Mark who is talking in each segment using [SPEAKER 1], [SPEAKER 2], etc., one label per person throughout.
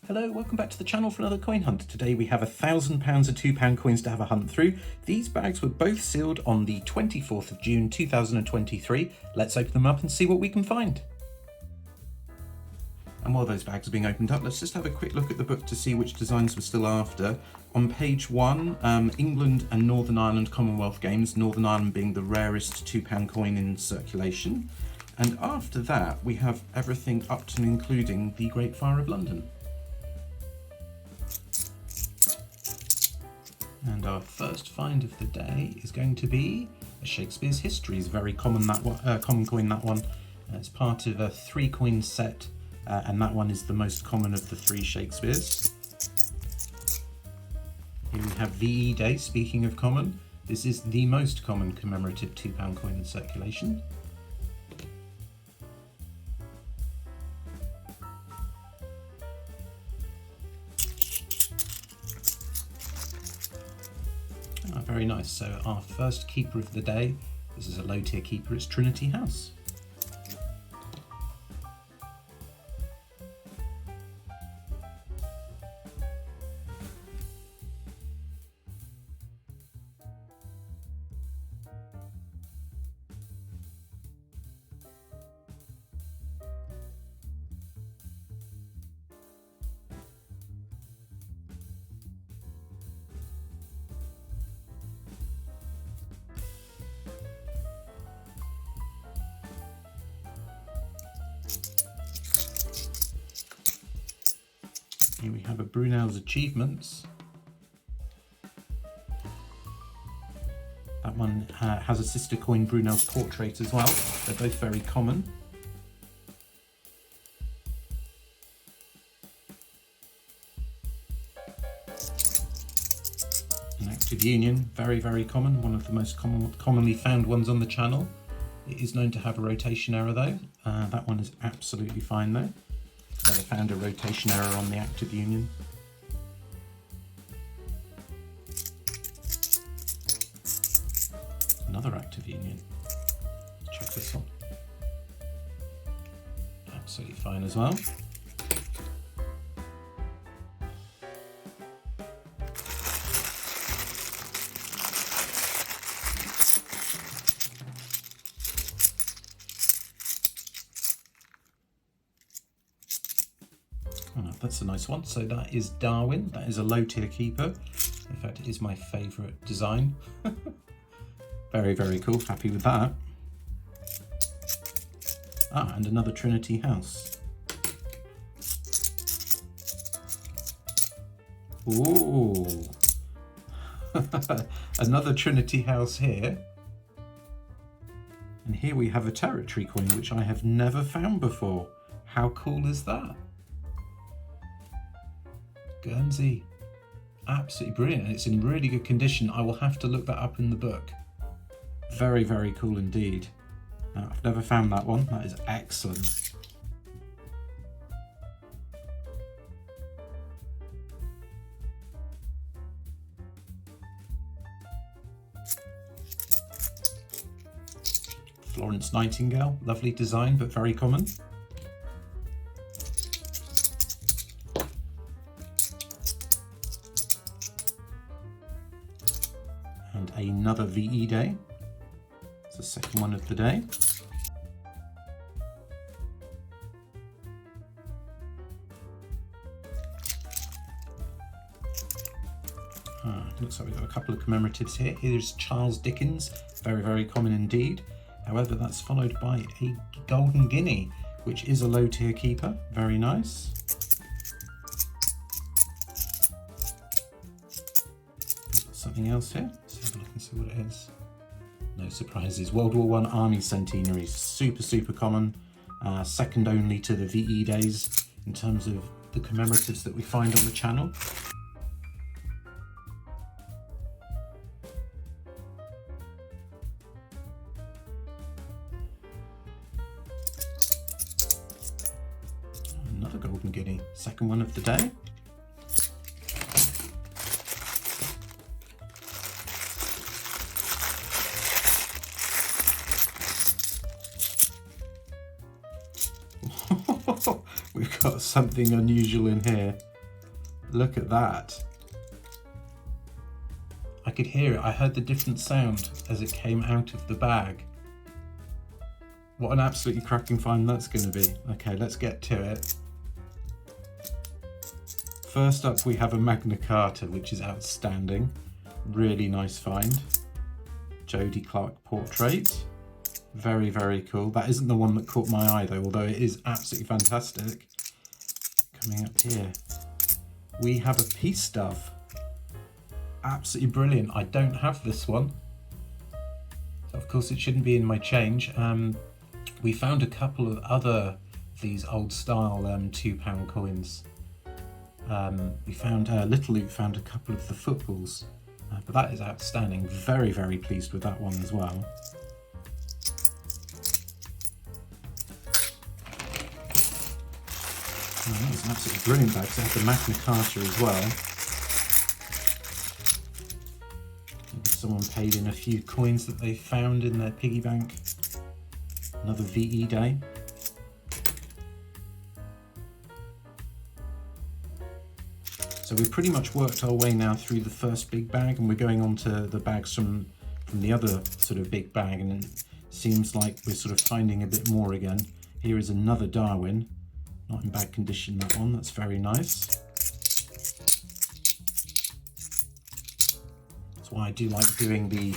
[SPEAKER 1] Hello, welcome back to the channel for another coin hunt. Today we have £1,000 and £2 coins to have a hunt through. These bags were both sealed on the 24th of June 2023. Let's open them up and see what we can find. And while those bags are being opened up, let's just have a quick look at the book to see which designs we're still after. On page 1, England and Northern Ireland Commonwealth Games, Northern Ireland being the rarest £2 coin in circulation. And after that, we have everything up to and including the Great Fire of London. And our first find of the day is going to be a Shakespeare's History. It's very common, that one, common coin, that one. It's part of a 3-coin set, and that one is the most common of the 3 Shakespeares. Here we have VE Day, speaking of common. This is the most common commemorative £2 coin in circulation. Very nice. So our first keeper of the day, this is a low tier keeper, it's Trinity House. Here we have a Brunel's Achievements. That one has a sister coin, Brunel's Portrait, as well. They're both very common. An Active Union, very, very common. One of the most commonly found ones on the channel. It is known to have a rotation error though. That one is absolutely fine though. Never found a rotation error on the Active Union. Another Active Union. Let's check this one. Absolutely fine as well. Oh, that's a nice one. So that is Darwin. That is a low tier keeper. In fact, it is my favourite design. Very, very cool. Happy with that. And another Trinity House. Ooh. Another Trinity House here. And here we have a territory coin, which I have never found before. How cool is that? Guernsey. Absolutely brilliant, and it's in really good condition. I will have to look that up in the book. Very, very cool indeed. I've never found that one. That is excellent. Florence Nightingale, lovely design, but very common. And another VE Day. It's the second one of the day. Looks like we've got a couple of commemoratives here. Here's Charles Dickens, very, very common indeed. However, that's followed by a golden guinea, which is a low tier keeper. Very nice. Something else here. Let's have a look and see what it is. No surprises. World War I Army Centenary, super, super common. Second only to the VE Days in terms of the commemoratives that we find on the channel. Another golden guinea, second one of the day. We've got something unusual in here. Look at that. I could hear it. I heard the different sound as it came out of the bag. What an absolutely cracking find that's going to be. Okay, let's get to it. First up, we have a Magna Carta, which is outstanding. Really nice find. Jodie Clark portrait. Very, very cool. That isn't the one that caught my eye though, although it is absolutely fantastic. Coming up here, we have a peace dove. Absolutely brilliant. I don't have this one. Of course, it shouldn't be in my change. We found a couple of other these old style £2 coins. We found Little Luke found a couple of the footballs, but that is outstanding. Very, very pleased with that one as well. Oh, that was an absolutely brilliant bag. So it had the Magna Carta as well. Maybe someone paid in a few coins that they found in their piggy bank. Another VE day. So we've pretty much worked our way now through the first big bag, and we're going on to the bags from the other sort of big bag, and it seems like we're sort of finding a bit more again. Here is another Darwin. Not in bad condition, that one. That's very nice. That's why I do like doing the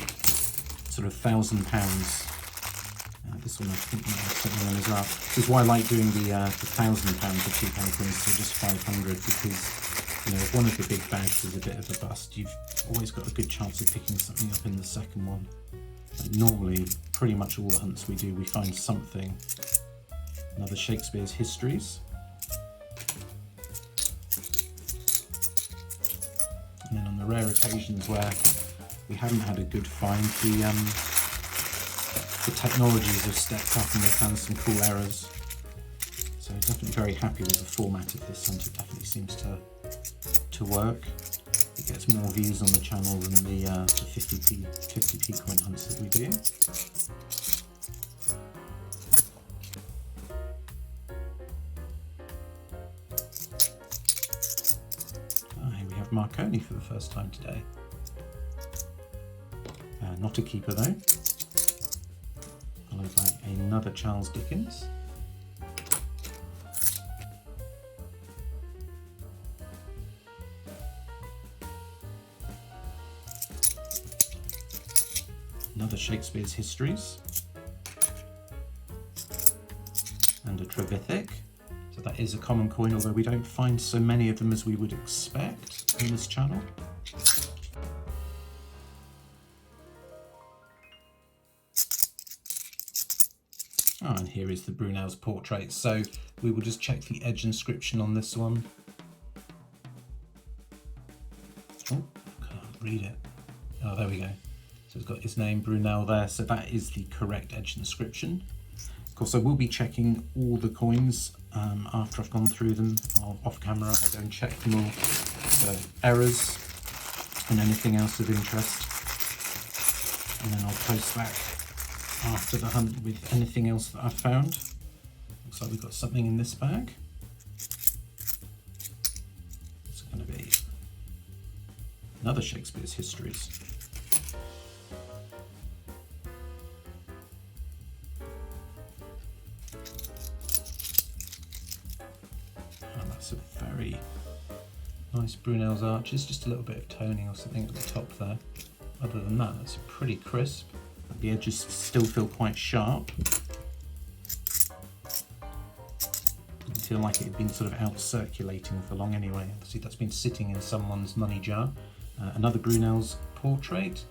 [SPEAKER 1] sort of £1,000. This one I think might have something on as well. This is why I like doing the £1,000 for £2 coins, so just 500, because you know, if one of the big bags is a bit of a bust, you've always got a good chance of picking something up in the second one. And normally, pretty much all the hunts we do, we find something. Another Shakespeare's Histories. And then on the rare occasions where we haven't had a good find, the technologies have stepped up and we've found some cool errors. So definitely very happy with the format of this hunt. It definitely seems to work. It gets more views on the channel than the 50p coin hunts that we do. Here we have Marconi for the first time today. Not a keeper though. Followed by another Charles Dickens. Another Shakespeare's Histories. And a Trevithick. So that is a common coin, although we don't find so many of them as we would expect in this channel. Oh, and here is the Brunel's portrait. So we will just check the edge inscription on this one. Oh, can't read it. Oh, there we go. So it's got his name, Brunel, there. So that is the correct edge inscription. Of course, I will be checking all the coins after I've gone through them. Off camera, I'll go and check them all for errors and anything else of interest. And then I'll post back after the hunt with anything else that I've found. Looks like we've got something in this bag. It's going to be another Shakespeare's Histories. And that's a very nice Brunel's Arches, just a little bit of toning or something at the top there. Other than that, that's pretty crisp. The edges still feel quite sharp. Didn't feel like it had been sort of out circulating for long anyway. Obviously that's been sitting in someone's money jar. Another Brunel's portrait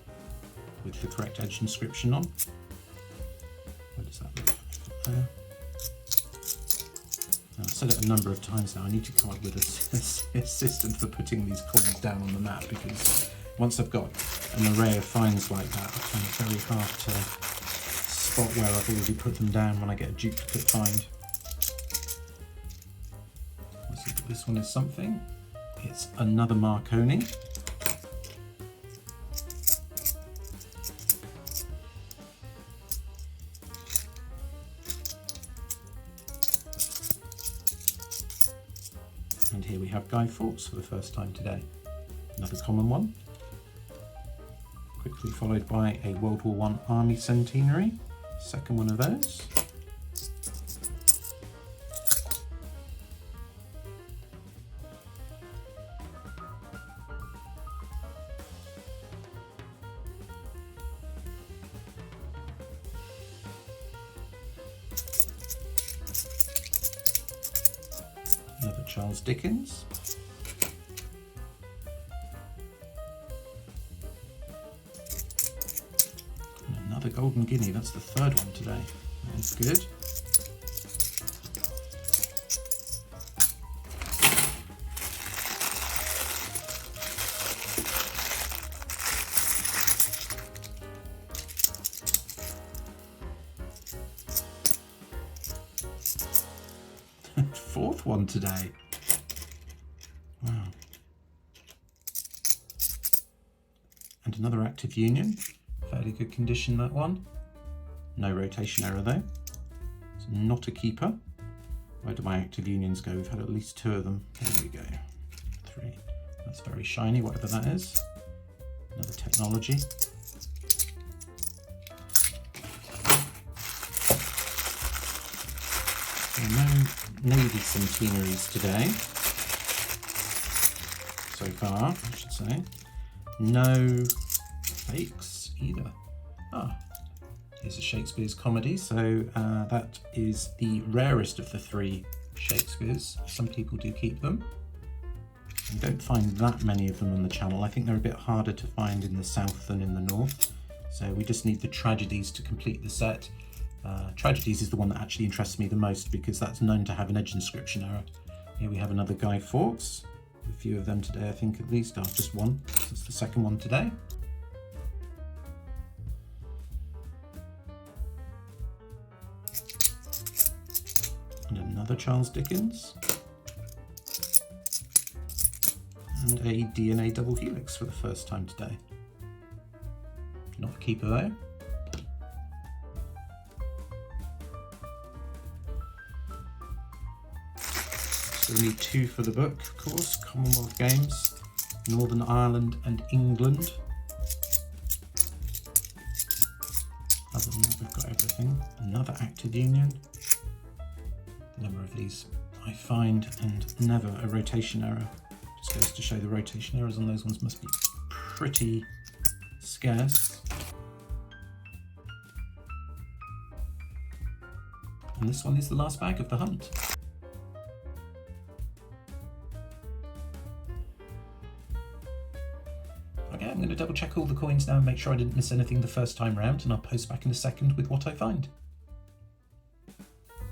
[SPEAKER 1] with the correct edge inscription on. Where does that look? There. I've said it a number of times now, I need to come up with a system for putting these coins down on the map, because once I've got an array of finds like that, I find it very hard to spot where I've already put them down when I get a duplicate find. Let's see if this one is something. It's another Marconi. And here we have Guy Fawkes for the first time today. Another common one. Quickly followed by a World War I Army Centenary. Second one of those. Another Charles Dickens. And another Golden Guinea, that's the third one today. That is good. Fourth one today. Wow. And another active union. Fairly good condition, that one. No rotation error though. It's not a keeper. Where do my active unions go? We've had at least 2 of them. There we go. 3. That's very shiny, whatever that is. Another technology. So no Navy centenaries today, so far, I should say. No fakes either. Here's a Shakespeare's comedy, so that is the rarest of the 3 Shakespeares. Some people do keep them. You don't find that many of them on the channel. I think they're a bit harder to find in the south than in the north. So we just need the tragedies to complete the set. Tragedies is the one that actually interests me the most because that's known to have an edge inscription error. Here we have another Guy Fawkes. A few of them today, I think at least. Just one. That's the second one today. And another Charles Dickens. And a DNA double helix for the first time today. Not a keeper though. So we need 2 for the book, of course. Commonwealth Games, Northern Ireland and England. Other than that, we've got everything. Another active union. The number of these I find, and never a rotation error. Just goes to show the rotation errors on those ones must be pretty scarce. And this one is the last bag of the hunt. Okay, I'm going to double check all the coins now and make sure I didn't miss anything the first time round, and I'll post back in a second with what I find.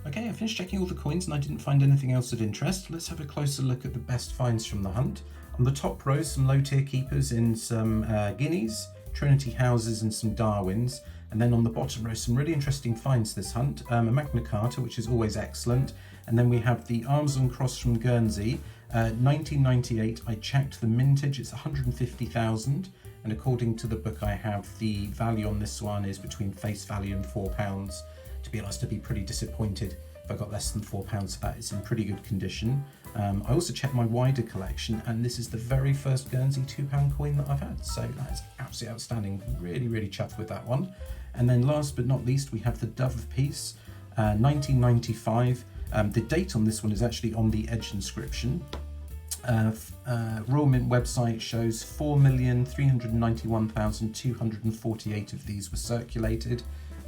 [SPEAKER 1] Okay, I finished checking all the coins and I didn't find anything else of interest. Let's have a closer look at the best finds from the hunt. On the top row, some low tier keepers in some guineas, Trinity houses and some Darwins. And then on the bottom row, some really interesting finds this hunt. A Magna Carta, which is always excellent. And then we have the Arms and Cross from Guernsey. 1998, I checked the mintage, it's 150,000. And according to the book I have, the value on this one is between face value and £4. To be honest, I'd be pretty disappointed if I got less than £4 for that. It's in pretty good condition. I also checked my wider collection, and this is the very first Guernsey £2 coin that I've had. So that is absolutely outstanding. Really, really chuffed with that one. And then last but not least, we have the Dove of Peace, 1995. The date on this one is actually on the edge inscription. Royal Mint website shows 4,391,248 of these were circulated,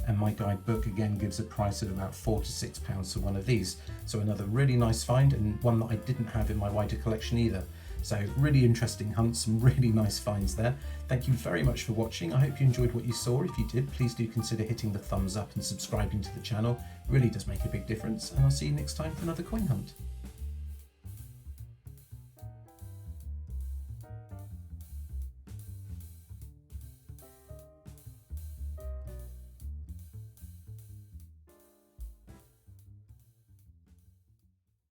[SPEAKER 1] and my guidebook again gives a price of about £4 to £6 for one of these. So another really nice find, and one that I didn't have in my wider collection either. So really interesting hunts, some really nice finds there. Thank you very much for watching. I hope you enjoyed what you saw. If you did, please do consider hitting the thumbs up and subscribing to the channel. It really does make a big difference, and I'll see you next time for another coin hunt.